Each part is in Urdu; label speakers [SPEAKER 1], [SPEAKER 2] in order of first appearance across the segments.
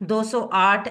[SPEAKER 1] 208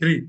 [SPEAKER 2] 23।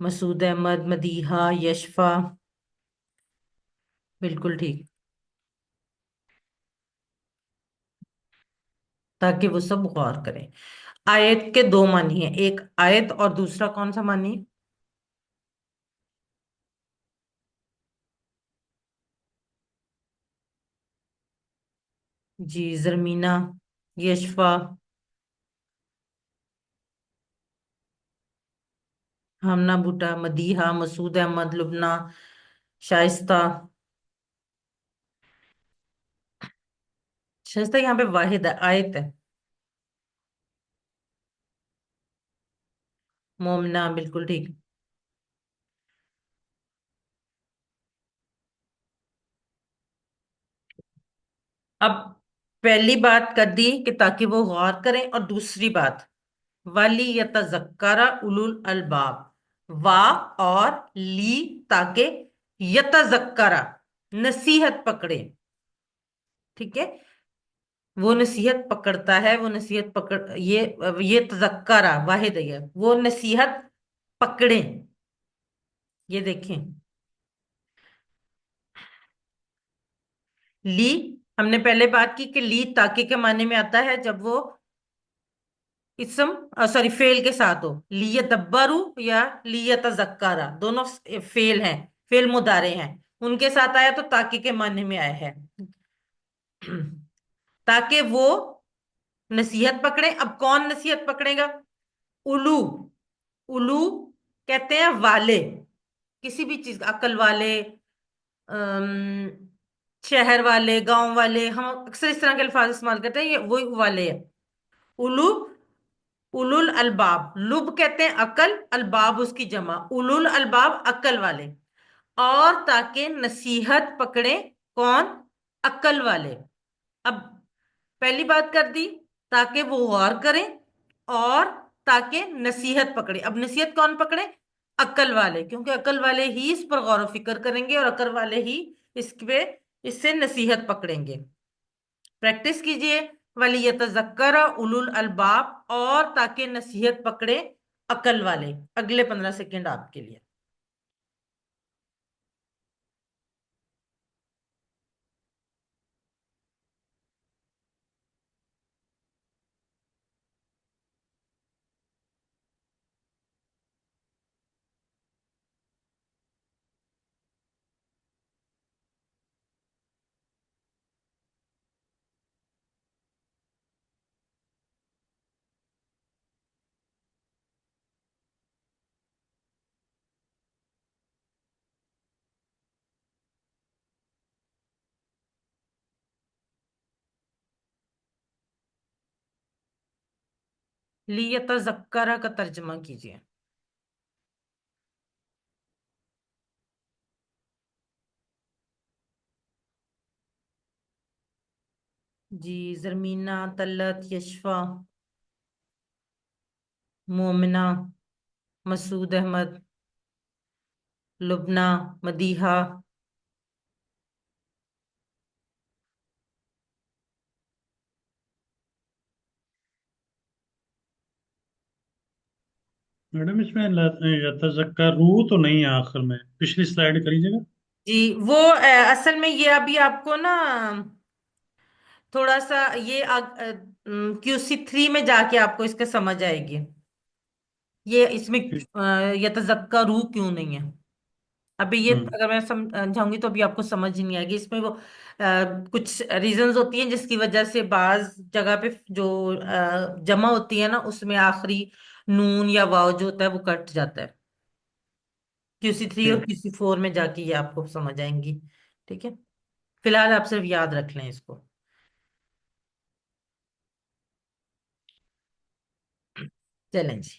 [SPEAKER 1] مسعود احمد، مدیحہ، یشفا، بالکل ٹھیک، تاکہ وہ سب غور کریں۔ آیت کے دو معنی ہیں، ایک آیت اور دوسرا کون سا معنی ہے؟ جی زرمینا، یشفا، ہمنا بوٹا، مدیحہ، مسعود احمد، لبنہ، شائستہ۔ شائستہ یہاں پہ واحد ہے، آیت ہے۔ مومنہ، بالکل ٹھیک۔ اب پہلی بات کر دی کہ تاکہ وہ غور کریں، اور دوسری بات ولی یتذکر اولو الالباب، وا اور لی، تاکہ یتذکر نصیحت پکڑے، ٹھیک ہے؟ وہ نصیحت پکڑتا ہے، وہ نصیحت پکڑ، یہ تذکرہ واحد ہے، وہ نصیحت پکڑیں۔ یہ دیکھیں، لی، ہم نے پہلے بات کی کہ لی تاکہ کے معنی میں آتا ہے جب وہ اسم سوری فعل کے ساتھ ہو، لیتدبرو یا لیتذکرہ، دونوں فعل ہیں، فعل مضارع ہیں، ان کے ساتھ آیا تو تاکہ کے معنی میں آیا ہے، تاکہ وہ نصیحت پکڑے۔ اب کون نصیحت پکڑے گا؟ الو، الو کہتے ہیں والے، کسی بھی چیز، عقل والے، ام، شہر والے، گاؤں والے، ہم اکثر اس طرح کے الفاظ استعمال کرتے ہیں، یہ وہی والے ہے۔ الو، اولو الالباب، لب کہتے ہیں عقل، الباب اس کی جمع، اولو الالباب عقل والے، اور تاکہ نصیحت پکڑے کون؟ عقل والے۔ اب پہلی بات کر دی تاکہ وہ غور کریں، اور تاکہ نصیحت پکڑے۔ اب نصیحت کون پکڑے؟ عقل والے، کیونکہ عقل والے ہی اس پر غور و فکر کریں گے، اور عقل والے ہی اس سے نصیحت پکڑیں گے۔ پریکٹس کیجئے، وَلِيَتَذَكَّرَ أُولُو الْأَلْبَابِ، اور تاکہ نصیحت پکڑے عقل والے۔ اگلے 15 سیکنڈ آپ کے لیے۔ لیتذکرہ کا ترجمہ کیجئے۔ جی زرمینہ، طلت، یشفا، مومنہ، مسعود احمد، لبنہ، مدیحہ۔
[SPEAKER 2] میڈم اس میں یتذکروا تو نہیں ہے آخر میں، پچھلی سلائیڈ کریجیے گا۔
[SPEAKER 1] جی وہ اصل میں یہ ابھی آپ کو نا تھوڑا سا یہ QC3 میں جا کے آپ کو اس کا سمجھ آئے گی، یہ اس میں یتذکروا کیوں نہیں ہے۔ ابھی یہ
[SPEAKER 2] ہوں
[SPEAKER 1] اگر میں سمجھاؤں گی تو ابھی آپ کو سمجھ ہی نہیں آئے گی، اس میں وہ کچھ ریزنز ہوتی ہیں جس کی وجہ سے بعض جگہ پہ جو جمع ہوتی ہے نا، اس میں آخری نون یا واو جو ہوتا ہے وہ کٹ جاتا ہے۔ QC3 اور
[SPEAKER 2] ٹھیک۔
[SPEAKER 1] QC4 میں جا کے یہ آپ کو سمجھ آئیں گی، ٹھیک ہے؟ فی الحال آپ صرف یاد رکھ لیں اس کو۔ چلیں جی،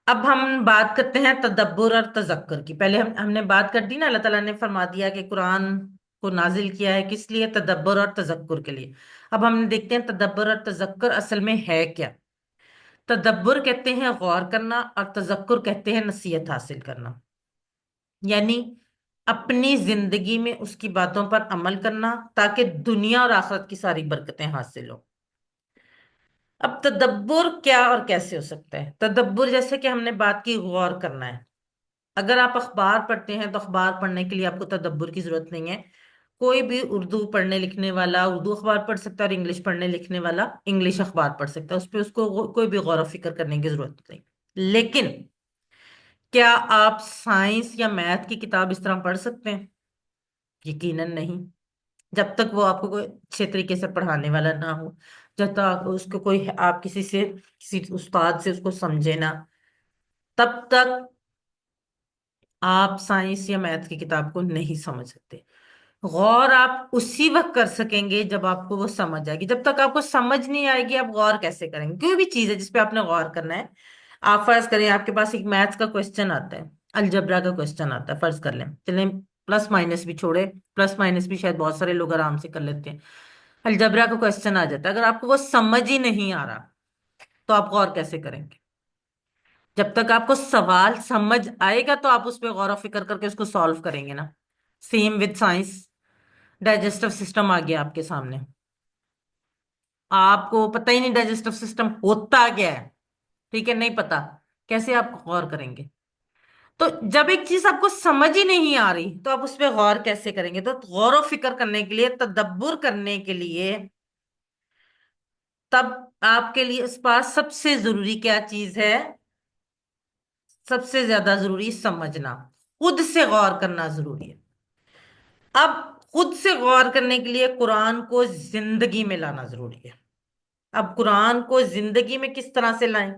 [SPEAKER 1] اب ہم بات کرتے ہیں تدبر اور تذکر کی۔ پہلے ہم نے بات کر دی نا، اللہ تعالیٰ نے فرما دیا کہ قرآن کو نازل کیا ہے کس لیے؟ تدبر اور تذکر کے لیے۔ اب ہم دیکھتے ہیں تدبر اور تذکر اصل میں ہے کیا۔ تدبر کہتے ہیں غور کرنا، اور تذکر کہتے ہیں نصیحت حاصل کرنا، یعنی اپنی زندگی میں اس کی باتوں پر عمل کرنا تاکہ دنیا اور آخرت کی ساری برکتیں حاصل ہوں۔ اب تدبر کیا اور کیسے ہو سکتا ہے؟ تدبر جیسے کہ ہم نے بات کی غور کرنا ہے، اگر آپ اخبار پڑھتے ہیں تو اخبار پڑھنے کے لیے آپ کو تدبر کی ضرورت نہیں ہے. کوئی بھی اردو پڑھنے لکھنے والا اردو اخبار پڑھ سکتا ہے، اور انگلش پڑھنے لکھنے والا انگلش اخبار پڑھ سکتا ہے، اس پہ اس کو کوئی بھی غور و فکر کرنے کی ضرورت نہیں. لیکن کیا آپ سائنس یا میتھ کی کتاب اس طرح پڑھ سکتے ہیں؟ یقیناً نہیں. جب تک وہ آپ کو کوئی اچھے طریقے سے پڑھانے والا نہ ہو، جب تک اس کو کوئی آپ کسی استاد سے اس کو سمجھے نا، تب تک آپ سائنس یا میتھ کی کتاب کو نہیں سمجھ سکتے. غور آپ اسی وقت کر سکیں گے جب آپ کو وہ سمجھ آئے گی. جب تک آپ کو سمجھ نہیں آئے گی آپ غور کیسے کریں گے؟ کوئی بھی چیز ہے جس پہ آپ نے غور کرنا ہے. آپ فرض کریں آپ کے پاس ایک میتھس کا کوشچن آتا ہے، الجبرا کا کوشچن آتا ہے، فرض کر لیں، چلیں پلس مائنس بھی چھوڑے، پلس مائنس بھی شاید بہت سارے لوگ آرام سے کر لیتے ہیں. الجبرا کا کوشچن آ جاتا ہے، اگر آپ کو وہ سمجھ ہی نہیں آ رہا تو آپ غور کیسے کریں گے؟ جب تک آپ کو سوال سمجھ آئے گا تو آپ اس پہ غور و فکر کر کے اس کو سالو کریں گے نا. Same with science. Digestive system آ گیا آپ کے سامنے، آپ کو پتہ ہی نہیں ڈائجسٹو سسٹم ہوتا کیا ہے، ٹھیک ہے، نہیں پتا، کیسے آپ غور کریں گے؟ تو جب ایک چیز آپ کو سمجھ ہی نہیں آ رہی تو آپ اس پہ غور کیسے کریں گے؟ تو غور و فکر کرنے کے لیے، تدبر کرنے کے لیے، تب آپ کے لیے اس پاس سب سے ضروری کیا چیز ہے؟ سب سے زیادہ ضروری سمجھنا، خود سے غور کرنا ضروری ہے. اب خود سے غور کرنے کے لیے قرآن کو زندگی میں لانا ضروری ہے. اب قرآن کو زندگی میں کس طرح سے لائیں؟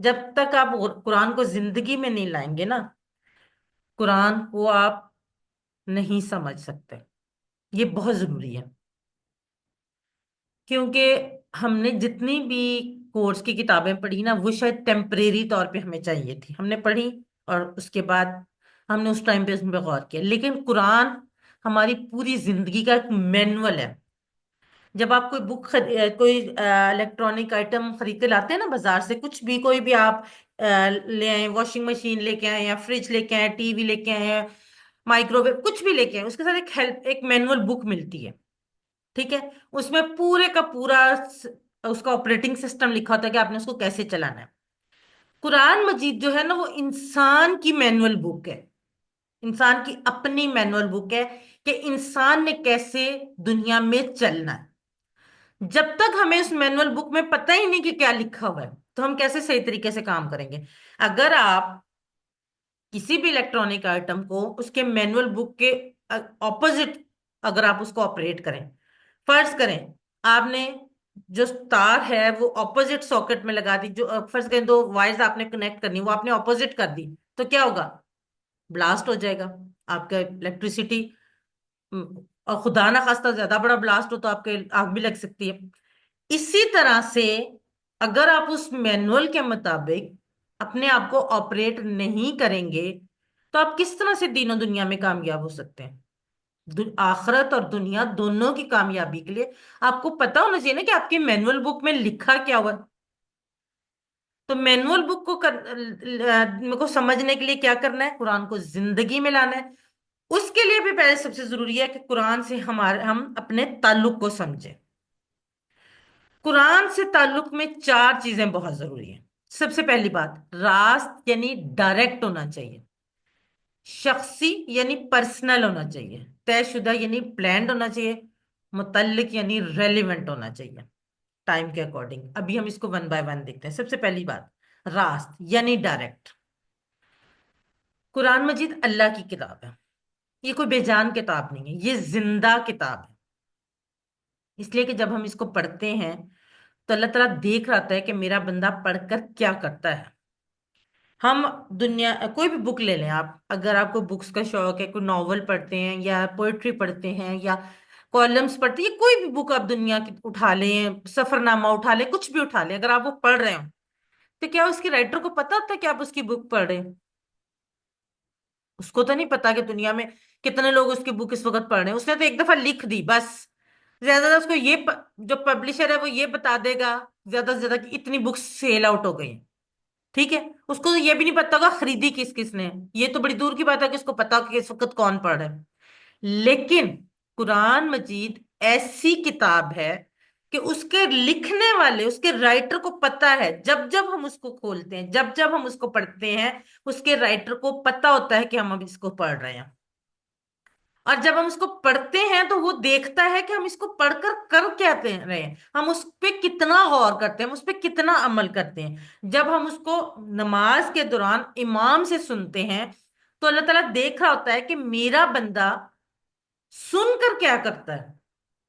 [SPEAKER 1] جب تک آپ قرآن کو زندگی میں نہیں لائیں گے نا، قرآن کو آپ نہیں سمجھ سکتے. یہ بہت ضروری ہے، کیونکہ ہم نے جتنی بھی کورس کی کتابیں پڑھی نا، وہ شاید ٹیمپریری طور پہ ہمیں چاہیے تھی، ہم نے پڑھی اور اس کے بعد ہم نے اس ٹائم پہ اس پہ غور کیا. لیکن قرآن ہماری پوری زندگی کا ایک مینول ہے. جب آپ کوئی کوئی الیکٹرانک آئٹم خرید کے لاتے ہیں نا بازار سے، کچھ بھی کوئی بھی آپ لے آئیں، واشنگ مشین لے کے آئیں یا فریج لے کے آئیں، ٹی وی لے کے آئیں، مائکرو ویو، کچھ بھی لے کے آئیں، اس کے ساتھ ایک مینول بک ملتی ہے. ٹھیک ہے، اس میں پورے کا پورا اس کا آپریٹنگ سسٹم لکھا ہوتا ہے کہ آپ نے اس کو کیسے چلانا ہے. قرآن مجید جو ہے نا وہ انسان کی مینول بک ہے، انسان کی اپنی مینول بک ہے کہ انسان نے کیسے دنیا میں چلنا ہے. جب تک ہمیں اس مینول بک میں پتہ ہی نہیں کہ کیا لکھا ہوا ہے تو ہم کیسے صحیح طریقے سے کام کریں گے؟ اگر آپ کسی بھی الیکٹرانک آئٹم کو اس کے مینول بک کے اپوزٹ اگر آپ اس کو آپریٹ کریں، فرض کریں آپ نے جو تار ہے وہ اپوزٹ ساکٹ میں لگا دی، جو فرض کریں دو وائرز آپ نے کنیکٹ کرنی، وہ آپ نے اپوزٹ کر دی، تو کیا ہوگا؟ بلاسٹ ہو جائے گا آپ کا الیکٹریسٹی. اور خدا نہ خواستہ زیادہ بڑا بلاسٹ ہو تو آپ کے آگ بھی لگ سکتی ہے. اسی طرح سے اگر آپ اس مینول کے مطابق اپنے آپ کو آپریٹ نہیں کریں گے تو آپ کس طرح سے دین و دنیا میں کامیاب ہو سکتے ہیں؟ آخرت اور دنیا دونوں کی کامیابی کے لیے آپ کو پتا ہونا چاہیے نا کہ آپ کی مینول بک میں لکھا کیا ہوا ہے. تو مینول بک کو سمجھنے کے لیے کیا کرنا ہے؟ قرآن کو زندگی میں لانا ہے. اس کے لیے بھی پہلے سب سے ضروری ہے کہ قرآن سے ہم اپنے تعلق کو سمجھیں. قرآن سے تعلق میں چار چیزیں بہت ضروری ہیں. سب سے پہلی بات، راست یعنی ڈائریکٹ ہونا چاہیے، شخصی یعنی پرسنل ہونا چاہیے، طے شدہ یعنی پلانڈ ہونا چاہیے، متعلق یعنی ریلیونٹ ہونا چاہیے ٹائم کے اکارڈنگ. ابھی ہم اس کو ون بائی ون دیکھتے ہیں. سب سے پہلی بات، راست یعنی ڈائریکٹ. قرآن مجید اللہ کی کتاب ہے، یہ کوئی بے جان کتاب نہیں ہے، یہ زندہ کتاب ہے. اس لیے کہ جب ہم اس کو پڑھتے ہیں تو اللہ تعالیٰ دیکھ رہا ہے کہ میرا بندہ پڑھ کر کیا کرتا ہے. ہم دنیا کوئی بھی بک لے لیں آپ، اگر آپ کو بکس کا شوق ہے، کوئی ناول پڑھتے ہیں یا پوئٹری پڑھتے ہیں یا کالمس پڑھتے ہیں، کوئی بھی بک آپ دنیا کی اٹھا لیں، سفر نامہ اٹھا لیں، کچھ بھی اٹھا لیں، اگر آپ وہ پڑھ رہے ہو تو کیا اس کی رائٹر کو پتا ہوتا ہے کہ آپ اس کی بک پڑھ رہے ہیں؟ اس کو تو نہیں پتا کہ دنیا میں کتنے لوگ اس کی بک اس وقت پڑھ رہے ہیں. اس نے تو ایک دفعہ لکھ دی بس. زیادہ زیادہ اس کو جو پبلشر ہے وہ یہ بتا دے گا زیادہ سے زیادہ کہ اتنی بکس سیل آؤٹ ہو گئی. ٹھیک ہے، اس کو یہ بھی نہیں پتا ہوگا خریدی کس کس نے، یہ تو بڑی دور کی بات ہے کہ اس کو پتا ہو کہ اس وقت کون پڑھ رہا ہے. لیکن قرآن مجید ایسی کتاب ہے کہ اس کے لکھنے والے، اس کے رائٹر کو پتا ہے، جب جب ہم اس کو کھولتے ہیں، جب جب ہم اس کو پڑھتے ہیں، اس کے رائٹر کو پتا ہوتا ہے کہ ہم اب اس کو پڑھ رہے ہیں۔ اور جب ہم اس کو پڑھتے ہیں تو وہ دیکھتا ہے کہ ہم اس کو پڑھ کر کر کیا کہہ رہے ہیں، ہم اس پہ کتنا غور کرتے ہیں، ہم اس پہ کتنا عمل کرتے ہیں۔ جب ہم اس کو نماز کے دوران امام سے سنتے ہیں تو اللہ تعالیٰ دیکھ رہا ہوتا ہے کہ میرا بندہ سن کر کیا کرتا ہے۔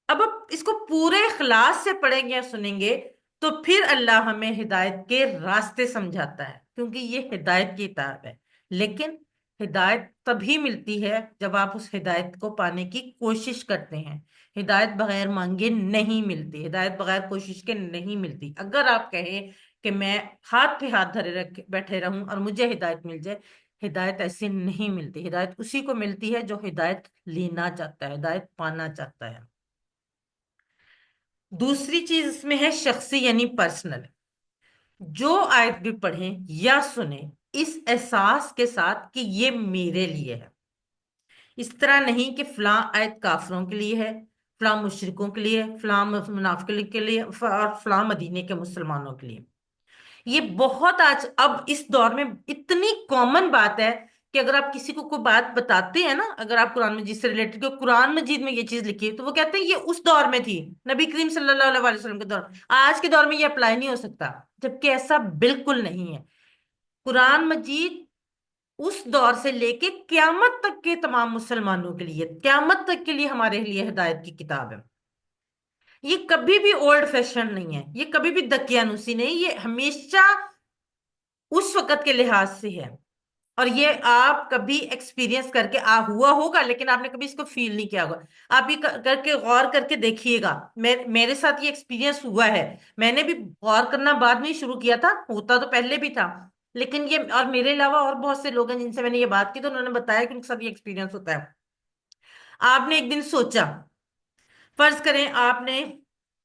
[SPEAKER 1] اب آپ اس کو پورے اخلاص سے پڑھیں گے یا سنیں گے تو پھر اللہ ہمیں ہدایت کے راستے سمجھاتا ہے، کیونکہ یہ ہدایت کی کتاب ہے۔ لیکن ہدایت تبھی ملتی ہے جب آپ اس ہدایت کو پانے کی کوشش کرتے ہیں۔ ہدایت بغیر مانگے نہیں ملتی، ہدایت بغیر کوشش کے نہیں ملتی۔ اگر آپ کہیں کہ میں ہاتھ پہ ہاتھ دھرے رکھ بیٹھے رہوں اور مجھے ہدایت مل جائے، ہدایت ایسے نہیں ملتی۔ ہدایت اسی کو ملتی ہے جو ہدایت لینا چاہتا ہے، ہدایت پانا چاہتا ہے۔ دوسری چیز اس میں ہے شخصی، یعنی پرسنل۔ جو آیت بھی پڑھیں یا سنیں، اس احساس کے ساتھ کہ یہ میرے لیے ہے۔ اس طرح نہیں کہ فلاں آیت کافروں کے لیے ہے، فلاں مشرکوں کے لیے، فلاں منافقوں کے لیے، اور فلاں مدینے کے مسلمانوں کے لیے۔ یہ بہت آج اب اس دور میں اتنی کامن بات ہے کہ اگر آپ کسی کو کوئی بات بتاتے ہیں نا، اگر آپ قرآن مجید سے ریلیٹڈ، کہ قرآن مجید میں یہ چیز لکھی ہے، تو وہ کہتے ہیں یہ اس دور میں تھی، نبی کریم صلی اللہ علیہ وسلم کے دور، آج کے دور میں یہ اپلائی نہیں ہو سکتا، جبکہ ایسا بالکل نہیں ہے۔ قرآن مجید اس دور سے لے کے قیامت تک کے تمام مسلمانوں کے لیے، قیامت تک کے لیے ہمارے لیے ہدایت کی کتاب ہے۔ یہ کبھی بھی اولڈ فیشن نہیں ہے، یہ کبھی بھی دقیانوسی نہیں، یہ ہمیشہ اس وقت کے لحاظ سے ہے۔ اور یہ آپ کبھی ایکسپیرینس کر کے ہوا ہوگا، لیکن آپ نے کبھی اس کو فیل نہیں کیا ہوگا۔ آپ یہ کر کے غور کر کے دیکھیے گا، میرے ساتھ یہ ایکسپیرینس ہوا ہے۔ میں نے بھی غور کرنا بعد میں ہی شروع کیا تھا، ہوتا تو پہلے بھی تھا، لیکن یہ، اور میرے علاوہ اور بہت سے لوگ ہیں جن سے میں نے یہ بات کی تو انہوں نے بتایا کہ ان کے ساتھ یہ ایکسپیرینس ہوتا ہے۔ آپ نے ایک دن سوچا، فرض کریں آپ نے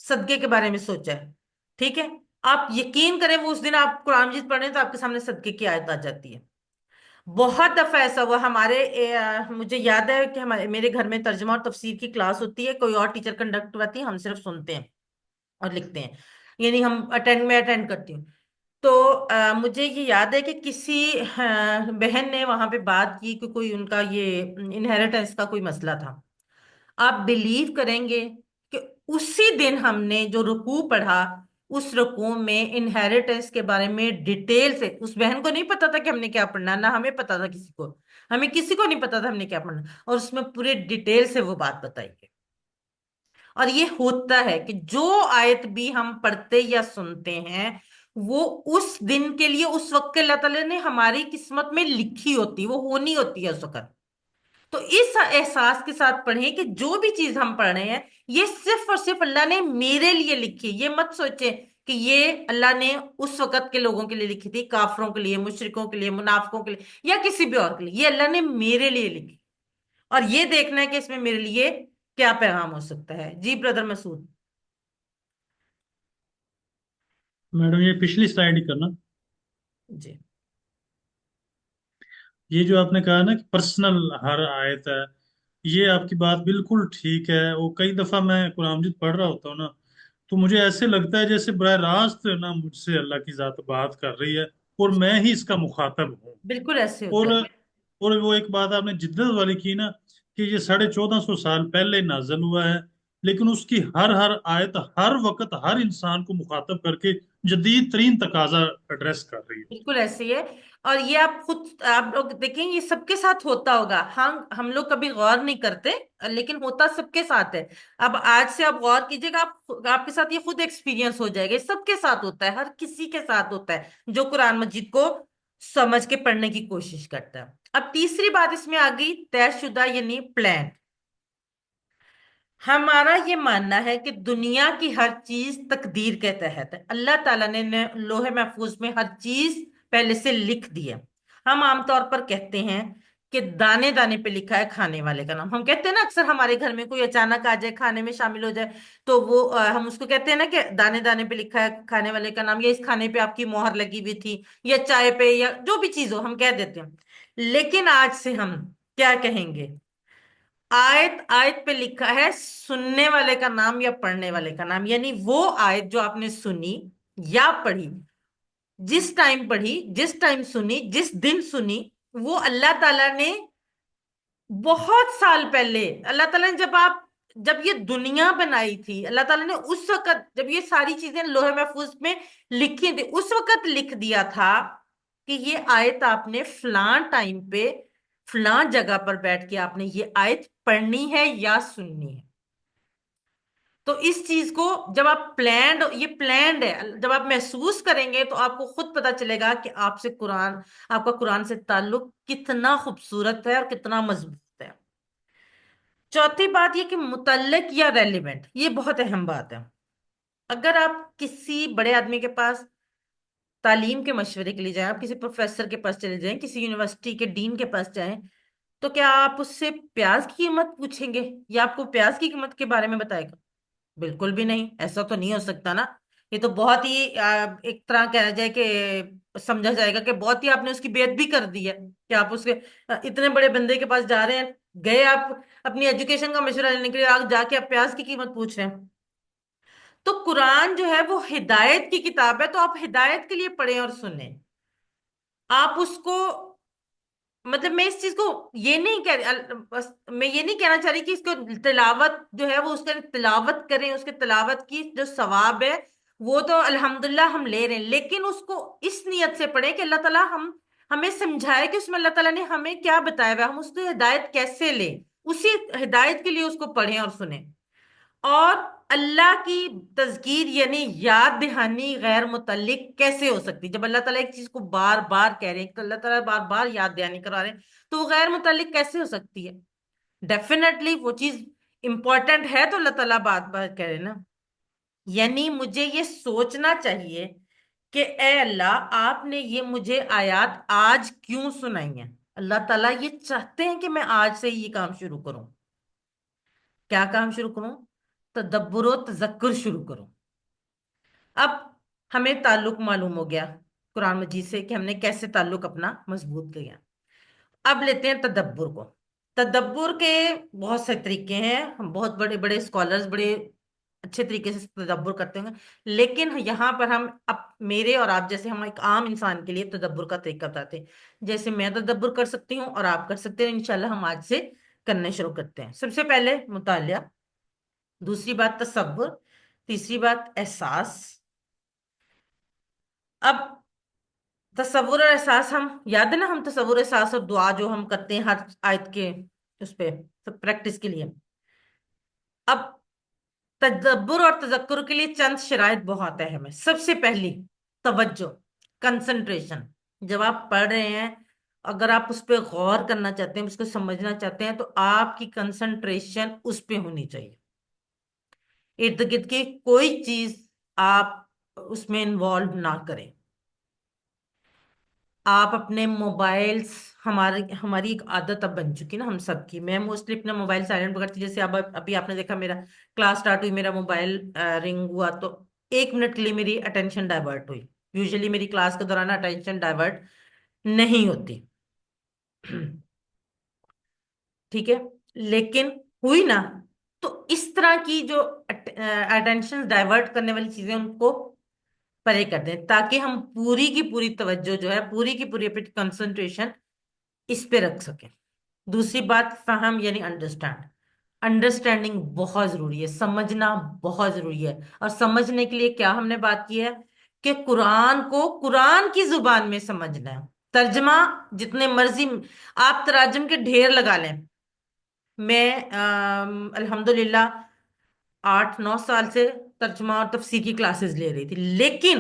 [SPEAKER 1] صدقے کے بارے میں سوچا ہے، ٹھیک ہے؟ آپ یقین کریں وہ اس دن آپ قرآن مجید پڑھ رہے ہیں تو آپ کے سامنے صدقے کی آیت آ جاتی ہے۔ بہت دفعہ ایسا ہوا ہمارے، مجھے یاد ہے کہ ہمارے میرے گھر میں ترجمہ اور تفسیر کی کلاس ہوتی ہے، کوئی اور ٹیچر کنڈکٹ کرتی ہے، ہم صرف سنتے ہیں اور لکھتے ہیں، یعنی میں اٹینڈ کرتی ہوں۔ تو مجھے یہ یاد ہے کہ کسی بہن نے وہاں پہ بات کی کہ کوئی ان کا یہ انہیریٹنس کا کوئی مسئلہ تھا۔ آپ بلیو کریں گے کہ اسی دن ہم نے جو رکوع پڑھا، اس رکوع میں انہیریٹنس کے بارے میں ڈیٹیل سے، اس بہن کو نہیں پتا تھا کہ ہم نے کیا پڑھنا، نہ ہمیں پتا تھا، ہمیں کسی کو نہیں پتا تھا ہم نے کیا پڑھنا، اور اس میں پورے ڈیٹیل سے وہ بات بتائی ہے۔ اور یہ ہوتا ہے کہ جو آیت بھی ہم پڑھتے یا سنتے ہیں وہ اس دن کے لیے، اس وقت کے اللہ تعالیٰ نے ہماری قسمت میں لکھی ہوتی، وہ ہونی ہوتی ہے اس وقت۔ تو اس احساس کے ساتھ پڑھیں کہ جو بھی چیز ہم پڑھ رہے ہیں یہ صرف اور صرف اللہ نے میرے لیے لکھی۔ یہ مت سوچیں کہ یہ اللہ نے اس وقت کے لوگوں کے لیے لکھی تھی، کافروں کے لیے، مشرکوں کے لیے، منافقوں کے لیے، یا کسی بھی اور کے لیے، یہ اللہ نے میرے لیے لکھی۔ اور یہ دیکھنا ہے کہ اس میں میرے لیے کیا پیغام ہو سکتا ہے۔ جی برادر مسعود۔
[SPEAKER 2] میڈم یہ پچھلی سلائیڈ ہی کرنا۔
[SPEAKER 1] جی
[SPEAKER 2] یہ جو آپ نے کہا نا کہ پرسنل ہر آیت ہے، یہ آپ کی بات بالکل ٹھیک ہے۔ وہ کئی دفعہ میں قرآن مجید پڑھ رہا ہوتا ہوں نا، تو مجھے ایسے لگتا ہے جیسے براہ راست نا مجھ سے اللہ کی ذات بات کر رہی ہے، اور میں ہی اس کا مخاطب ہوں۔
[SPEAKER 1] بالکل ایسے ہوتا
[SPEAKER 2] اور
[SPEAKER 1] ہے۔
[SPEAKER 2] اور وہ ایک بات آپ نے جدت والی کی نا، کہ یہ 1450 سال پہلے نازل ہوا ہے، لیکن اس کی ہر آیت ہر وقت ہر انسان کو مخاطب کر کے جدید ترین تقاضا ایڈریس کر رہی ہے۔
[SPEAKER 1] بالکل ایسے ہی ہے۔ اور یہ آپ لوگ دیکھیں، یہ سب کے ساتھ ہوتا ہوگا، ہم لوگ کبھی غور نہیں کرتے، لیکن ہوتا سب کے ساتھ ہے۔ اب آج سے آپ غور کیجئے گا، آپ کے ساتھ یہ خود ایکسپیرینس ہو جائے گا، یہ سب کے ساتھ ہوتا ہے، ہر کسی کے ساتھ ہوتا ہے جو قرآن مجید کو سمجھ کے پڑھنے کی کوشش کرتا ہے۔ اب تیسری بات اس میں آ گئی طے شدہ، یعنی پلان۔ ہمارا یہ ماننا ہے کہ دنیا کی ہر چیز تقدیر کے تحت ہے، اللہ تعالیٰ نے لوح محفوظ میں ہر چیز پہلے سے لکھ دی ہے۔ ہم عام طور پر کہتے ہیں کہ دانے دانے پہ لکھا ہے کھانے والے کا نام، ہم کہتے ہیں نا اکثر ہمارے گھر میں کوئی اچانک آ جائے، کھانے میں شامل ہو جائے، تو وہ ہم اس کو کہتے ہیں نا کہ دانے دانے پہ لکھا ہے کھانے والے کا نام، یا اس کھانے پہ آپ کی مہر لگی ہوئی تھی، یا چائے پہ، یا جو بھی چیز ہو ہم کہہ دیتے ہیں۔ لیکن آج سے ہم کیا کہیں گے؟ آیت آیت پہ لکھا ہے سننے والے کا نام یا پڑھنے والے کا نام، یعنی وہ آیت جو آپ نے سنی یا پڑھی، جس ٹائم پڑھی، جس ٹائم سنی، جس دن سنی، وہ اللہ تعالیٰ نے بہت سال پہلے، اللہ تعالیٰ نے جب یہ دنیا بنائی تھی، اللہ تعالیٰ نے اس وقت جب یہ ساری چیزیں لوح محفوظ میں لکھی تھی، اس وقت لکھ دیا تھا کہ یہ آیت آپ نے فلاں ٹائم پہ فلاں جگہ پر بیٹھ کے آپ نے یہ آیت پڑھنی ہے یا سننی ہے۔ تو اس چیز کو جب آپ یہ پلانڈ ہے، جب آپ محسوس کریں گے تو آپ کو خود پتا چلے گا کہ آپ کا قرآن سے تعلق کتنا خوبصورت ہے اور کتنا مضبوط ہے۔ چوتھی بات یہ کہ متعلق یا ریلیونٹ، یہ بہت اہم بات ہے۔ اگر آپ کسی بڑے آدمی کے پاس تعلیم کے مشورے کے لیے جائیں، آپ کسی پروفیسر کے پاس چلے جائیں، کسی یونیورسٹی کے ڈین کے پاس جائیں، تو کیا آپ اس سے پیاز کی قیمت پوچھیں گے یا آپ کو پیاز کی قیمت کے بارے میں بتائے گا؟ بالکل بھی نہیں، ایسا تو نہیں ہو سکتا نا۔ یہ تو بہت ہی ایک طرح کہا جائے کہ سمجھا جائے گا کہ بہت ہی آپ نے اس کی بے ادبی کر دی ہے کہ آپ اس کے اتنے بڑے بندے کے پاس جا رہے ہیں، گئے آپ اپنی ایجوکیشن کا مشورہ لینے کے لیے، آگ جا کے آپ پیاز کی قیمت پوچھ رہے ہیں۔ تو قرآن جو ہے وہ ہدایت کی کتاب ہے، تو آپ ہدایت کے لیے پڑھیں اور سنیں۔ آپ اس کو، مطلب میں اس چیز کو یہ نہیں میں یہ نہیں کہنا چاہ رہی کہ اس کو تلاوت جو ہے وہ اس کا تلاوت کریں، اس کے تلاوت کی جو ثواب ہے وہ تو الحمدللہ ہم لے رہے ہیں، لیکن اس کو اس نیت سے پڑھیں کہ اللہ تعالیٰ ہمیں سمجھائے کہ اس میں اللہ تعالیٰ نے ہمیں کیا بتایا ہوا ہے، ہم اس کو ہدایت کیسے لیں، اسی ہدایت کے لیے اس کو پڑھیں اور سنیں۔ اور اللہ کی تذکیر یعنی یاد دہانی غیر متعلق کیسے ہو سکتی؟ جب اللہ تعالیٰ ایک چیز کو بار بار کہہ رہے ہیں کہ اللہ تعالیٰ بار بار یاد دہانی کرا رہے ہیں، تو وہ غیر متعلق کیسے ہو سکتی ہے؟ ڈیفینیٹلی وہ چیز امپورٹنٹ ہے تو اللہ تعالیٰ بار بار کہہ رہے ہیں نا۔ یعنی مجھے یہ سوچنا چاہیے کہ اے اللہ، آپ نے یہ مجھے آیات آج کیوں سنائی ہیں؟ اللہ تعالیٰ یہ چاہتے ہیں کہ میں آج سے یہ کام شروع کروں۔ کیا کام شروع کروں؟ تدبر و تذکر شروع کروں۔ اب ہمیں تعلق معلوم ہو گیا قرآن مجید سے کہ ہم نے کیسے تعلق اپنا مضبوط کیا۔ اب لیتے ہیں تدبر کو۔ تدبر کے بہت سے طریقے ہیں، ہم بہت بڑے بڑے اسکالرز بڑے اچھے طریقے سے تدبر کرتے ہیں، لیکن یہاں پر ہم اب میرے اور آپ جیسے ہم ایک عام انسان کے لیے تدبر کا طریقہ بتاتے ہیں، جیسے میں تدبر کر سکتی ہوں اور آپ کر سکتے ہیں۔ انشاءاللہ ہم آج سے کرنے شروع کرتے ہیں۔ سب سے پہلے مطالعہ، دوسری بات تصور، تیسری بات احساس۔ اب تصور اور احساس، ہم یاد ہے نا، ہم تصور احساس اور دعا جو ہم کرتے ہیں ہر آیت کے اس پہ پریکٹس کے لیے۔ اب تدبر اور تذکر کے لیے چند شرائط بہت اہم ہے۔ سب سے پہلی توجہ، کنسنٹریشن۔ جب آپ پڑھ رہے ہیں، اگر آپ اس پہ غور کرنا چاہتے ہیں، اس کو سمجھنا چاہتے ہیں، تو آپ کی کنسنٹریشن اس پہ ہونی چاہیے۔ ارد گرد کی کوئی چیز آپ اس میں انوالو نہ کریں۔ آپ اپنے موبائلز، ہماری ایک عادت اب بن چکی نا ہم سب کی، میں موسٹلی اپنا موبائل سائلنٹ پکڑتی، جیسے اب ابھی آپ نے دیکھا میرا کلاس سٹارٹ ہوئی، میرا موبائل رنگ ہوا تو 1 منٹ کے لیے میری اٹینشن ڈائیورٹ ہوئی۔ یوزلی میری کلاس کے دوران اٹینشن ڈائیورٹ نہیں ہوتی، ٹھیک ہے، لیکن ہوئی نا۔ تو اس طرح کی جو اٹینشن ڈائیورٹ کرنے والی چیزیں ان کو پرے کر دیں، تاکہ ہم پوری کی پوری توجہ جو ہے، پوری کی پوری اپنی کنسنٹریشن اس پہ رکھ سکیں۔ دوسری بات فہم یعنی انڈرسٹینڈنگ بہت ضروری ہے، سمجھنا بہت ضروری ہے۔ اور سمجھنے کے لیے کیا ہم نے بات کی ہے کہ قرآن کو قرآن کی زبان میں سمجھنا ہے۔ ترجمہ جتنے مرضی آپ تراجم کے ڈھیر لگا لیں، میں الحمدللہ 8 9 سال سے ترجمہ اور تفسیر کی کلاسز لے رہی تھی، لیکن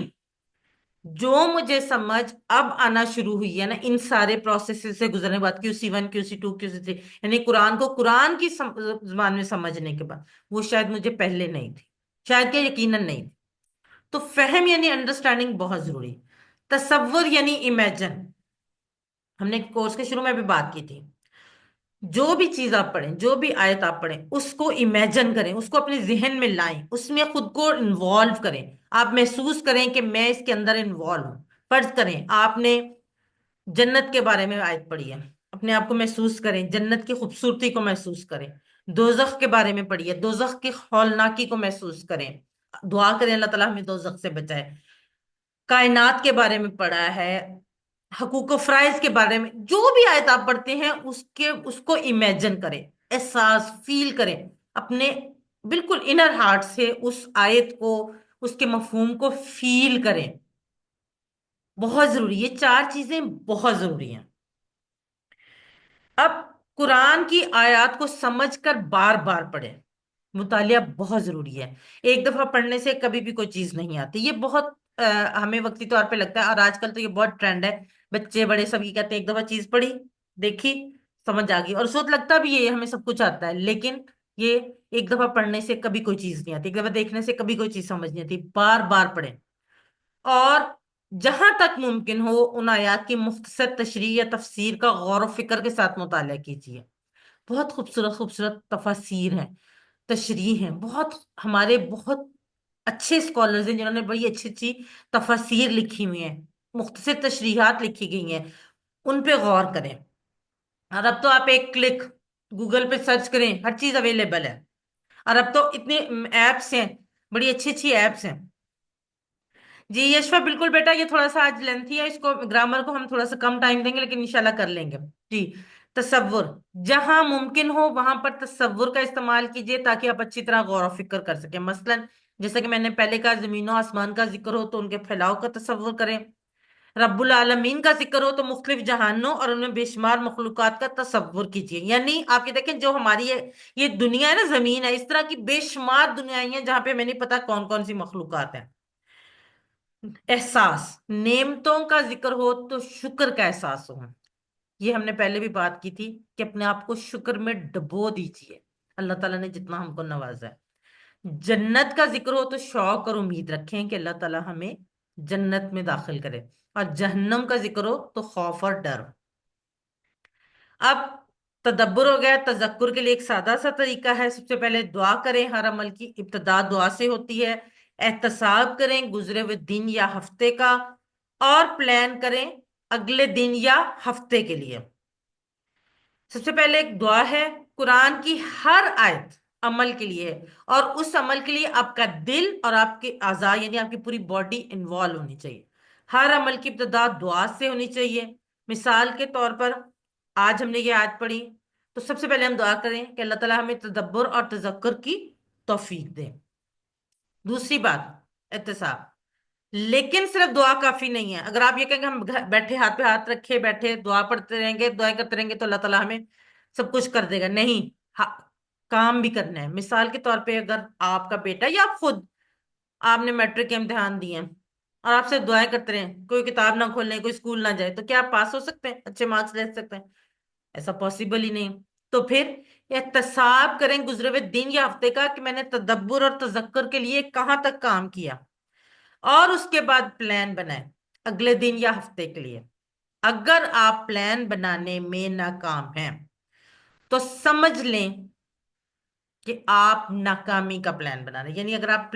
[SPEAKER 1] جو مجھے سمجھ اب آنا شروع ہوئی ہے نا ان سارے پروسیس سے گزرنے کے بعد، QC1 QC2 QC3، یعنی قرآن کو قرآن کی زبان میں سمجھنے کے بعد، وہ شاید مجھے پہلے نہیں تھی، شاید کہ یقیناً نہیں تھی۔ تو فہم یعنی انڈرسٹینڈنگ بہت ضروری۔ تصور یعنی امیجن، ہم نے کورس کے شروع میں بھی بات کی تھی، جو بھی چیز آپ پڑھیں، جو بھی آیت آپ پڑھیں، اس کو امیجن کریں، اس کو اپنے ذہن میں لائیں، اس میں خود کو انوالو کریں، آپ محسوس کریں کہ میں اس کے اندر انوالو ہوں۔ فرض کریں آپ نے جنت کے بارے میں آیت پڑھی ہے، اپنے آپ کو محسوس کریں، جنت کی خوبصورتی کو محسوس کریں، دوزخ کے بارے میں پڑھیے، دوزخ کی ہولناکی کو محسوس کریں، دعا کریں اللہ تعالیٰ ہمیں دوزخ سے بچائے، کائنات کے بارے میں پڑھا ہے، حقوق و فرائض کے بارے میں جو بھی آیت آپ پڑھتے ہیں اس کو امیجن کریں، احساس فیل کریں، اپنے بالکل انر ہارٹ سے اس آیت کو، اس کے مفہوم کو فیل کریں۔ بہت ضروری، یہ چار چیزیں بہت ضروری ہیں۔ اب قرآن کی آیات کو سمجھ کر بار بار پڑھیں، مطالعہ بہت ضروری ہے۔ ایک دفعہ پڑھنے سے کبھی بھی کوئی چیز نہیں آتی، یہ بہت ہمیں وقتی طور پہ لگتا ہے، اور آج کل تو یہ بہت ٹرینڈ ہے، بچے بڑے سب یہ کہتے ہیں ایک دفعہ چیز پڑھی، دیکھی، سمجھ آ گئی، اور اس وقت لگتا بھی یہ ہمیں سب کچھ آتا ہے، لیکن یہ ایک دفعہ پڑھنے سے کبھی کوئی چیز نہیں آتی، ایک دفعہ دیکھنے سے کبھی کوئی چیز سمجھ نہیں آتی، بار بار پڑھیں۔ اور جہاں تک ممکن ہو ان آیات کی مختصر تشریح یا تفسیر کا غور و فکر کے ساتھ مطالعہ کیجیے۔ بہت خوبصورت خوبصورت تفاسیر ہیں، تشریح ہیں، بہت ہمارے بہت اچھے اسکالرز ہیں جنہوں نے بڑی اچھی اچھی تفاسیر لکھی ہوئی ہیں، مختصر تشریحات لکھی گئی ہیں، ان پہ غور کریں۔ اور اب تو آپ ایک کلک گوگل پہ سرچ کریں، ہر چیز اویلیبل ہے، اور اب تو اتنے ایپس ہیں، بڑی اچھی اچھی ایپس ہیں۔ جی یشوا بالکل بیٹا، یہ تھوڑا سا آج لینتھی ہے، اس کو گرامر کو ہم تھوڑا سا کم ٹائم دیں گے، لیکن انشاءاللہ کر لیں گے۔ جی، تصور، جہاں ممکن ہو وہاں پر تصور کا استعمال کیجئے تاکہ آپ اچھی طرح غور و فکر کر سکیں۔ مثلا جیسا کہ میں نے پہلے کہا، زمین و آسمان کا ذکر ہو تو ان کے پھیلاؤ کا تصور کریں، رب العالمین کا ذکر ہو تو مختلف جہانوں اور ان میں بے شمار مخلوقات کا تصور کیجئے۔ یعنی آپ یہ دیکھیں، جو ہماری یہ دنیا ہے نا، زمین ہے، اس طرح کی بے شمار دنیایں ہیں جہاں پہ میں نہیں پتا کون کون سی مخلوقات ہیں۔ احساس، نعمتوں کا ذکر ہو تو شکر کا احساس ہو، یہ ہم نے پہلے بھی بات کی تھی کہ اپنے آپ کو شکر میں ڈبو دیجیے، اللہ تعالیٰ نے جتنا ہم کو نوازا ہے۔ جنت کا ذکر ہو تو شوق اور امید رکھیں کہ اللہ تعالیٰ ہمیں جنت میں داخل کرے، اور جہنم کا ذکر ہو تو خوف اور ڈر۔ اب تدبر ہو گیا، تذکر کے لیے ایک سادہ سا طریقہ ہے، سب سے پہلے دعا کریں، ہر عمل کی ابتدا دعا سے ہوتی ہے۔ احتساب کریں گزرے ہوئے دن یا ہفتے کا، اور پلان کریں اگلے دن یا ہفتے کے لیے۔ سب سے پہلے ایک دعا ہے، قرآن کی ہر آیت عمل کے لیے ہے، اور اس عمل کے لیے آپ کا دل اور آپ کے اعضاء یعنی آپ کی پوری باڈی انوالو ہونی چاہیے۔ ہر عمل کی ابتدا دعا سے ہونی چاہیے۔ مثال کے طور پر آج ہم نے یہ آیت پڑھی، تو سب سے پہلے ہم دعا کریں کہ اللہ تعالیٰ ہمیں تدبر اور تذکر کی توفیق دے۔ دوسری بات، احتساب، لیکن صرف دعا کافی نہیں ہے۔ اگر آپ یہ کہیں کہ ہم بیٹھے ہاتھ پہ ہاتھ رکھے بیٹھے دعا پڑھتے رہیں گے، دعائیں کرتے رہیں گے تو اللہ تعالیٰ ہمیں سب کچھ کر دے گا، نہیں، کام بھی کرنا ہے۔ مثال کے طور پہ اگر آپ کا بیٹا یا آپ خود، آپ نے میٹرک کے امتحان دیے ہیں اور آپ سے دعائیں کرتے رہیں، کوئی کتاب نہ کھولنے، کوئی اسکول نہ جائے، تو کیا آپ پاس ہو سکتے ہیں، اچھے مارکس لے سکتے ہیں؟ ایسا پاسبل ہی نہیں۔ تو پھر احتساب کریں گزرے ہوئے دن یا ہفتے کا کہ میں نے تدبر اور تذکر کے لیے کہاں تک کام کیا، اور اس کے بعد پلان بنائیں اگلے دن یا ہفتے کے لیے۔ اگر آپ پلان بنانے میں ناکام ہیں تو سمجھ لیں کہ آپ ناکامی کا پلان بنا رہے ہیں۔ یعنی اگر آپ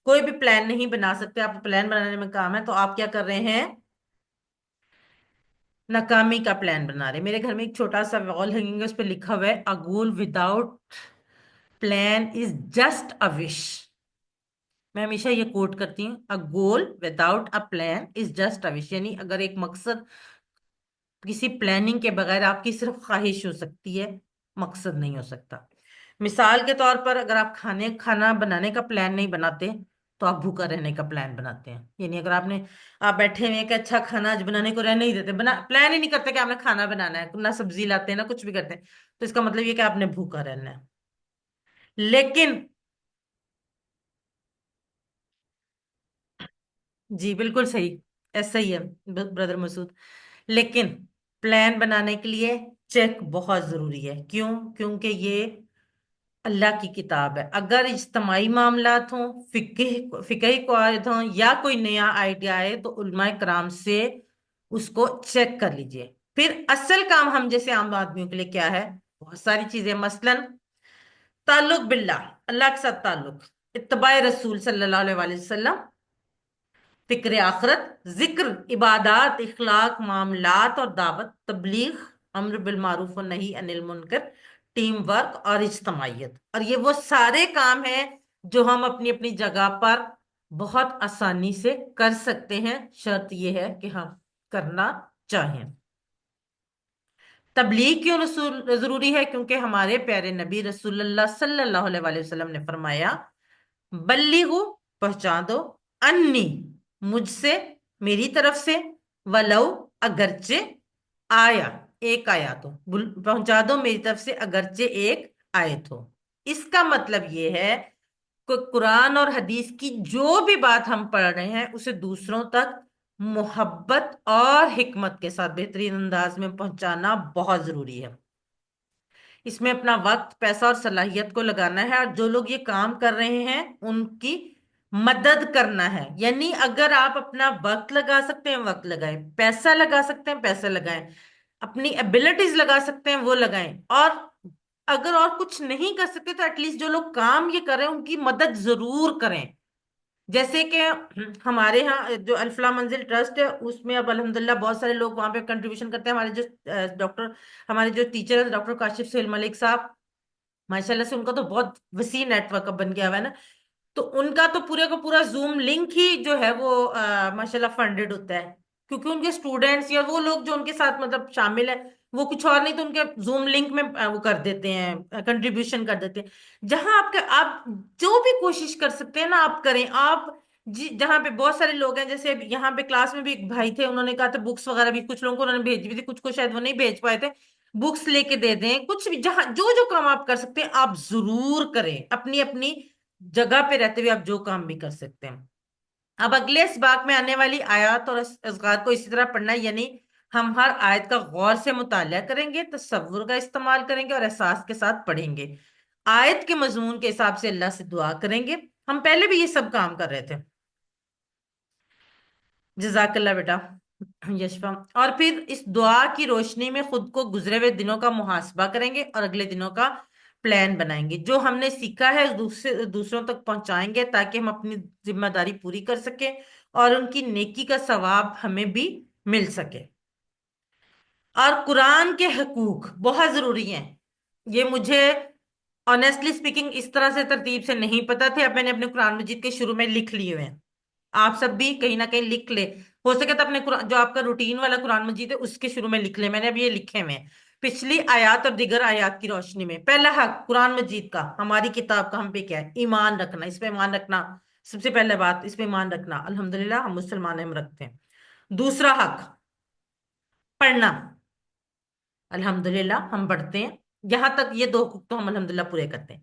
[SPEAKER 1] کوئی بھی پلان نہیں بنا سکتے، آپ پلان بنانے میں کام ہے، تو آپ کیا کر رہے ہیں؟ ناکامی کا پلان بنا رہے ہیں۔ میرے گھر میں ایک چھوٹا سا وال ہینگنگ ہے، اس پہ لکھا ہوا ہے، "A goal without plan is just a wish"۔ میں ہمیشہ یہ کوٹ کرتی ہوں، "A goal without a plan is just a wish"، یعنی اگر ایک مقصد کسی پلاننگ کے بغیر آپ کی صرف خواہش ہو سکتی ہے، مقصد نہیں ہو سکتا۔ مثال کے طور پر اگر آپ کھانا بنانے کا پلان نہیں بناتے تو آپ بھوکا رہنے کا پلان بناتے ہیں۔ یعنی اگر آپ بیٹھے ہوئے کہ اچھا کھانا آج بنانے کو رہنے نہیں دیتے، پلان ہی نہیں کرتے کہ آپ نے کھانا بنانا ہے، نہ سبزی لاتے ہیں نہ کچھ بھی کرتے ہیں، تو اس کا مطلب یہ کہ آپ نے بھوکا رہنا ہے۔ لیکن جی بالکل صحیح، ایسا ہی ہے بردر مسعود، لیکن پلان بنانے کے لیے چیک بہت ضروری ہے۔ کیوں؟ کیونکہ یہ اللہ کی کتاب ہے۔ اگر اجتماعی معاملات ہوں، فقہی قواعد ہوں، یا کوئی نیا آئیڈیا آئے تو علماء کرام سے اس کو چیک کر لیجئے۔ پھر اصل کام ہم جیسے عام آدمیوں کے لیے کیا ہے؟ بہت ساری چیزیں، مثلا تعلق باللہ، اللہ کے ساتھ تعلق، اتباع رسول صلی اللہ علیہ وسلم، فکر آخرت، ذکر، عبادات، اخلاق، معاملات اور دعوت، تبلیغ، امر بالمعروف و نہی عن المنکر، ٹیم ورک اور اجتماعیت، اور یہ وہ سارے کام ہیں جو ہم اپنی اپنی جگہ پر بہت آسانی سے کر سکتے ہیں، شرط یہ ہے کہ ہم کرنا چاہیں۔ تبلیغ کیوں رسول ضروری ہے؟ کیونکہ ہمارے پیارے نبی رسول اللہ صلی اللہ علیہ وآلہ وسلم نے فرمایا، بلیغو، پہنچا دو، انی، مجھ سے، میری طرف سے، ولو، اگرچہ، آیا، ایک آیات ہو، پہنچا دو میری طرف سے اگرچہ ایک آیت ہو۔ اس کا مطلب یہ ہے کہ قرآن اور حدیث کی جو بھی بات ہم پڑھ رہے ہیں اسے دوسروں تک محبت اور حکمت کے ساتھ بہترین انداز میں پہنچانا بہت ضروری ہے۔ اس میں اپنا وقت، پیسہ اور صلاحیت کو لگانا ہے، اور جو لوگ یہ کام کر رہے ہیں ان کی مدد کرنا ہے۔ یعنی اگر آپ اپنا وقت لگا سکتے ہیں وقت لگائیں، پیسہ لگا سکتے ہیں پیسہ لگائیں، اپنی ایبلٹیز لگا سکتے ہیں وہ لگائیں، اور اگر اور کچھ نہیں کر سکتے تو ایٹ لیسٹ جو لوگ کام یہ کر رہے ہیں ان کی مدد ضرور کریں۔ جیسے کہ ہمارے ہاں جو الفلاح منزل ٹرسٹ ہے اس میں اب الحمدللہ بہت سارے لوگ وہاں پہ کنٹریبیوشن کرتے ہیں۔ ہمارے جو ڈاکٹر، ہمارے جو ٹیچر ہیں ڈاکٹر کاشف سہیل ملک صاحب، ماشاءاللہ سے ان کا تو بہت وسیع نیٹ ورک اب بن گیا ہوا ہے نا، تو ان کا تو پورے کا پورا زوم لنک ہی جو ہے وہ ماشاءاللہ فنڈڈ ہوتا ہے، کیونکہ ان کے اسٹوڈینٹس یا وہ لوگ جو ان کے ساتھ مطلب شامل ہیں وہ کچھ اور نہیں تو ان کے زوم لنک میں وہ کر دیتے ہیں، کنٹریبیوشن کر دیتے ہیں۔ جہاں آپ جو بھی کوشش کر سکتے ہیں نا آپ کریں۔ آپ جہاں پہ بہت سارے لوگ ہیں، جیسے یہاں پہ کلاس میں بھی ایک بھائی تھے، انہوں نے کہا تھا بکس وغیرہ بھی کچھ لوگوں کو انہوں نے بھیجی بھی تھی، کچھ کو شاید وہ نہیں بھیج پائے تھے، بکس لے کے دے دیں، کچھ بھی جہاں جو جو کام آپ کر سکتے ہیں آپ ضرور کریں، اپنی اپنی جگہ پہ رہتے ہوئے آپ جو کام بھی کر سکتے ہیں۔ اب اگلے اسباق میں آنے والی آیات اور اذکار کو اسی طرح پڑھنا ہے، یعنی ہم ہر آیت کا غور سے مطالعہ کریں گے، تصور کا استعمال کریں گے اور احساس کے ساتھ پڑھیں گے، آیت کے مضمون کے حساب سے اللہ سے دعا کریں گے۔ ہم پہلے بھی یہ سب کام کر رہے تھے، جزاک اللہ بیٹا یشفا۔ اور پھر اس دعا کی روشنی میں خود کو گزرے ہوئے دنوں کا محاسبہ کریں گے اور اگلے دنوں کا پلان بنائیں گے۔ جو ہم نے سیکھا ہے دوسروں تک پہنچائیں گے تاکہ ہم اپنی ذمہ داری پوری کر سکیں اور ان کی نیکی کا ثواب ہمیں بھی مل سکے۔ اور قرآن کے حقوق بہت ضروری ہیں، یہ مجھے آنیسٹلی اسپیکنگ اس طرح سے ترتیب سے نہیں پتا تھے، اب میں نے اپنے قرآن مجید کے شروع میں لکھ لیے ہوئے ہیں، آپ سب بھی کہیں نہ کہیں لکھ لے، ہو سکے تو اپنے قرآن جو آپ کا روٹین والا قرآن مجید ہے اس کے شروع میں لکھ لیں، میں نے اب یہ لکھے ہوئے ہیں پچھلی آیات اور دیگر آیات کی روشنی میں۔ پہلا حق قرآن مجید کا، ہماری کتاب کا ہم پہ کیا ہے؟ ایمان رکھنا، اس پہ ایمان رکھنا سب سے پہلے بات، اس پہ ایمان رکھنا الحمدللہ ہم مسلمان ہم رکھتے ہیں۔ دوسرا حق پڑھنا، الحمدللہ ہم پڑھتے ہیں، یہاں تک یہ دو حقوق تو ہم الحمدللہ پورے کرتے ہیں۔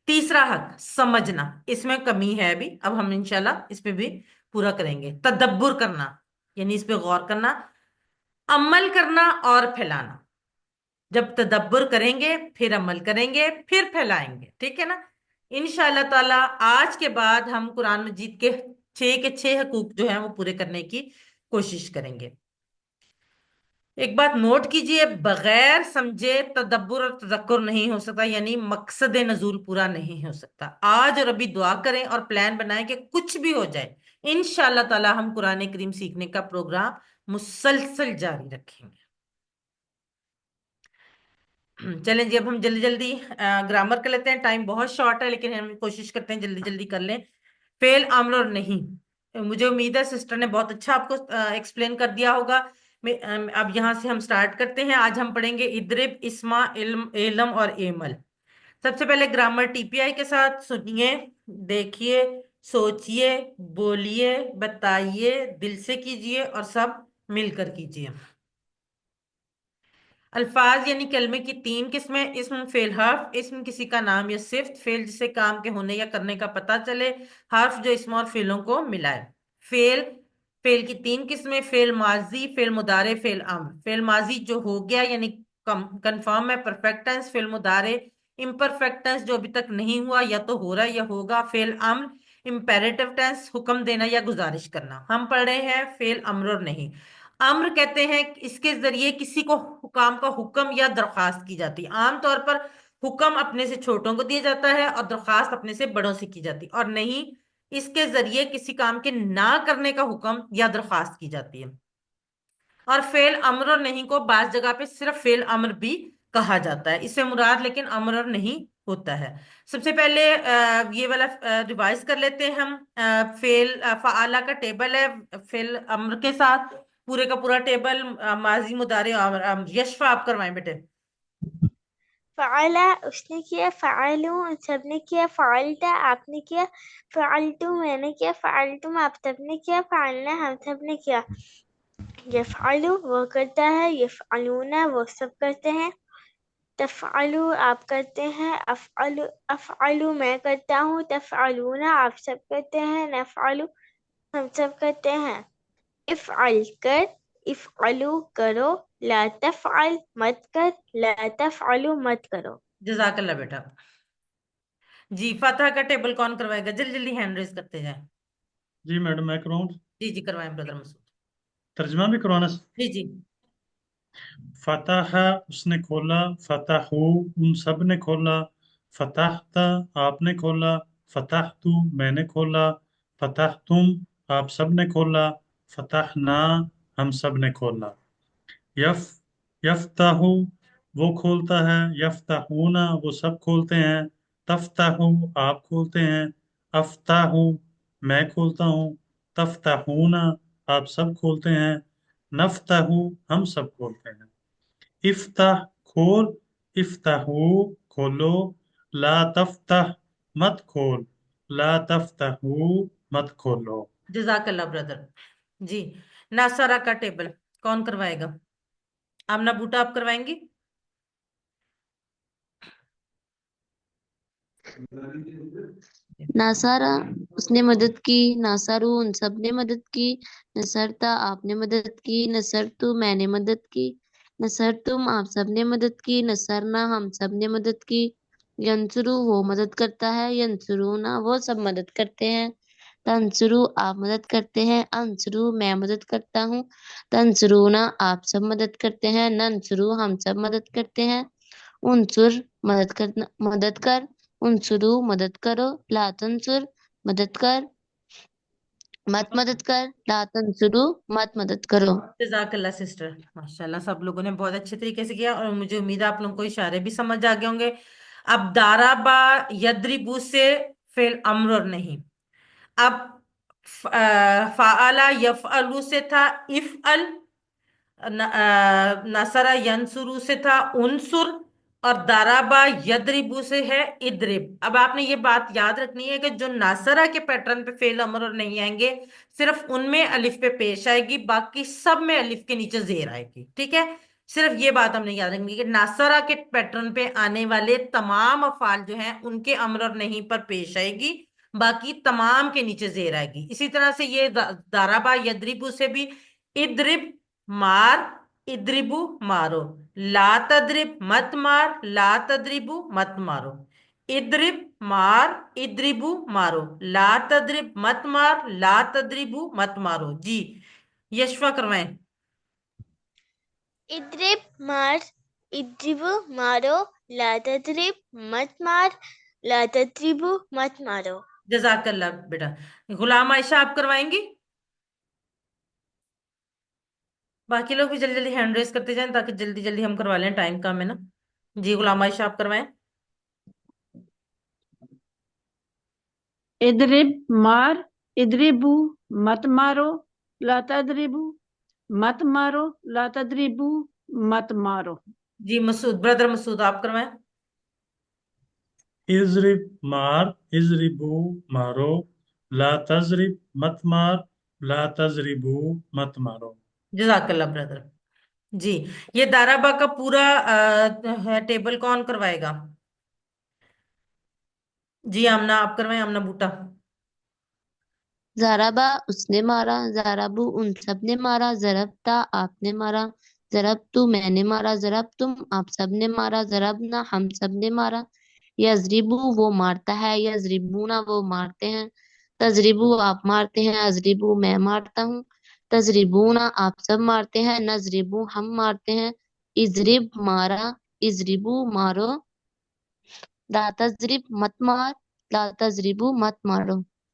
[SPEAKER 1] تیسرا حق سمجھنا، اس میں کمی ہے ابھی، اب ہم انشاءاللہ اس پہ بھی پورا کریں گے۔ تدبر کرنا یعنی اس پہ غور کرنا، عمل کرنا اور پھیلانا، جب تدبر کریں گے پھر عمل کریں گے پھر پھیلائیں گے، ٹھیک ہے نا؟ انشاءاللہ تعالی آج کے بعد ہم قرآن مجید کے 6 حقوق جو ہیں وہ پورے کرنے کی کوشش کریں گے۔ ایک بات نوٹ کیجئے، بغیر سمجھے تدبر اور تذکر نہیں ہو سکتا، یعنی مقصد نزول پورا نہیں ہو سکتا۔ آج اور ابھی دعا کریں اور پلان بنائیں کہ کچھ بھی ہو جائے انشاءاللہ تعالی ہم قرآن کریم سیکھنے کا پروگرام مسلسل جاری رکھیں گے۔ چلیں جی، اب ہم جلدی جلدی گرامر کر لیتے ہیں، ٹائم بہت شارٹ ہے لیکن ہم کوشش کرتے ہیں جلدی جلدی کر لیں۔ فعل، امر اور نہیں، مجھے امید ہے سسٹر نے بہت اچھا آپ کو ایکسپلین کر دیا ہوگا۔ اب یہاں سے ہم سٹارٹ کرتے ہیں، آج ہم پڑھیں گے ادرب، اسما، علم، علم اور ایمل۔ سب سے پہلے گرامر ٹی پی آئی کے ساتھ سنیے، دیکھیے، سوچئے، بولیے، بتائیے، دل سے کیجئے اور سب مل کر کیجئے۔ الفاظ یعنی کلمے کی 3 قسمیں: اسم، فعل، حرف۔ اسم کسی کا نام یا صفت، فعل جسے کام کے ہونے یا کرنے کا پتہ چلے، حرف جو اسم اور فعلوں کو ملائے۔ فعل، فعل کی 3 قسمیں: فعل ماضی، فعل مضارع، فعل امر۔ فعل ماضی جو ہو گیا یعنی کنفرم ہے، پرفیکٹ ٹینس۔ فعل مضارع امپرفیکٹ ٹینس جو ابھی تک نہیں ہوا، یا تو ہو رہا ہے یا ہوگا۔ فعل امر امپیریٹو ٹینس، حکم دینا یا گزارش کرنا۔ ہم پڑھ رہے ہیں فعل امر اور نہیں۔ امر کہتے ہیں اس کے ذریعے کسی کو کام کا حکم یا درخواست کی جاتی ہے۔ عام طور پر حکم اپنے سے چھوٹوں کو دیا جاتا ہے اور درخواست اپنے سے بڑوں سے کی جاتی ہے، اور نہیں، اس کے ذریعے کسی کام کے نہ کرنے کا حکم یا درخواست کی جاتی ہے۔ اور فعل امر اور نہیں کو بعض جگہ پہ صرف فعل امر بھی کہا جاتا ہے، اس سے مراد لیکن امر اور نہیں ہوتا ہے۔ سب سے پہلے یہ والا ریوائز کر لیتے ہیں ہم۔ فعل فعالہ کا ٹیبل ہے فعل امر کے ساتھ، پورے کا پورا ٹیبل، ماضی مضارع اور امر۔ یشفا آپ کروائیں بیٹے۔
[SPEAKER 3] فعلا اس نے کیا، فعلو ان سب نے کیا، فعلتا آپ نے کیا، فعلتو میں نے کیا، فعلتم آپ سب نے کیا، فعلنا ہم سب نے کیا۔ یفعلو وہ کرتا ہے، یفعلون وہ سب کرتے ہیں، تفعلو آپ کرتے ہیں، افعلو میں کرتا ہوں، تفعلون آپ سب کرتے ہیں، نفعلو ہم سب کرتے ہیں۔ افعل کر، افعلو کرو، لا تفعل مت کر، لا تفعلو مت کرو۔
[SPEAKER 1] جزاک اللہ بیٹا۔ جی فتح کا ٹیبل کون کروائے گا؟ جلدی جلدی ہینڈ ریز کرتے جائیں۔
[SPEAKER 2] جی میڈم میں کراؤں؟
[SPEAKER 1] جی جی کروائیں بردر مسعود۔
[SPEAKER 2] ترجمہ بھی کروانا؟
[SPEAKER 1] جی جی
[SPEAKER 2] فتح اس نے کھولا، فتحو ان سب نے کھولا، فتحت آپ نے کھولا، فتحتو میں نے کھولا، فتحتم آپ سب نے کھولا، فتحنا ہم سب نے کھولا۔ یف یفتح وہ کھولتا ہے، یفتحون وہ سب کھولتے ہیں، تفتح آپ کھولتے ہیں، افتح میں کھولتا ہوں، تفتحون آپ سب کھولتے ہیں، نفتح ہم سب کھولتے ہیں۔ افتح کھول، افتحو کھولو، لا تفتح مت کھول، لا تفتحو مت کھولو۔
[SPEAKER 1] جزاک اللہ بردر۔ جی ناصرہ کا ٹیبل کون کروائے گا؟ آمنہ بوٹا آپ کروائیں گی؟
[SPEAKER 4] ناصارہ اس نے مدد کی، ناصارو ان سب نے مدد کی، نصرتا آپ نے مدد کی، نصرتو میں نے مدد کی، نصرتم آپ سب نے مدد کی، نصرنا ہم سب نے مدد کی۔ ینصرو وہ مدد کرتا ہے، ینصرونا وہ سب مدد کرتے ہیں، تنصرو آپ مدد کرتے ہیں، انصرو میں مدد کرتا ہوں، تنصرونا آپ سب مدد کرتے ہیں، ننصرو ہم سب مدد کرتے ہیں۔ انصر مدد کر، انصرو مدد کرو، لا تنصر مدد کر مت مدد کر، لا تنصرو مت مدد کرو۔
[SPEAKER 1] جزاک اللہ سسٹر، ماشاء اللہ سب لوگوں نے بہت اچھے طریقے سے کیا، اور مجھے امید ہے آپ لوگوں کو اشارے بھی سمجھ آ گئے ہوں گے۔ اب دارابا یدربو سے فعل امر اور نہیں۔ اب فعلا یفعلو سے تھا افعل، نصرہ ینصرو سے تھا انصر، اور دارابا یدربو سے ہے ادرب۔ اب آپ نے یہ بات یاد رکھنی ہے کہ جو ناصرہ کے پیٹرن پہ فعل امر اور نہیں آئیں گے، صرف ان میں الف پہ پیش آئے گی، باقی سب میں الف کے نیچے زیر آئے گی، ٹھیک ہے؟ صرف یہ بات ہم نے یاد رکھنی ہے کہ ناصرہ کے پیٹرن پہ آنے والے تمام افعال جو ہیں ان کے امر اور نہیں پر پیش آئے گی، باقی تمام کے نیچے زیر آئے گی۔ اسی طرح سے یہ دارابا یدربو سے بھی ادرب مار، ادربو مارو، لا تدرب مت مار، لا تدربو مت مارو، ادرب مار، ادربو مارو، لا تدرب مت مار، لا تدربو مت مارو۔ جی یشفا کروائیں۔
[SPEAKER 3] اضرب مار، اضربو مارو، لا تضرب مت مار، لا تضربو مت مارو۔
[SPEAKER 1] جزاک اللہ بیٹا۔ غلام عائشہ آپ کروائیں گی؟ باقی لوگ بھی جلدی جلدی ہینڈ ریز کرتے جائیں تاکہ جلدی جلدی ہم کروا لیں، ٹائم کم ہے نا۔ جی غلام عائشہ آپ کروائیں۔
[SPEAKER 5] اضرب مار، اضربو مت مارو، لا تضربو مت مارو، لا تضربو مت مارو۔
[SPEAKER 1] جی مسعود، بردر مسعود آپ کروائیں۔
[SPEAKER 2] اضرب مار، اضربو مارو، لا تضرب مت مار، لا تضربو مت مارو۔
[SPEAKER 1] جزاک اللہ بردر۔ جی یہ دارابا کا پورا ہے ٹیبل کون کروائے گا؟ جی آمنہ آپ کروائیں، آمنہ بوٹا۔
[SPEAKER 4] زارابا اس نے مارا، زارابو ان سب نے مارا، ضربتا آپ نے مارا، ضربتو میں نے مارا، ضربتم آپ سب نے مارا، ضربنا ہم سب نے مارا۔ یضربو وہ مارتا ہے، یضربونا وہ مارتے ہیں، تضربو آپ مارتے ہیں، اضربو میں مارتا ہوں، تضربونا آپ سب مارتے ہیں، نضربو ہم مارتے ہیں۔ اضرب مارا، اضربو مارو، لا تضرب مت مار، لا تضربو مت مارو۔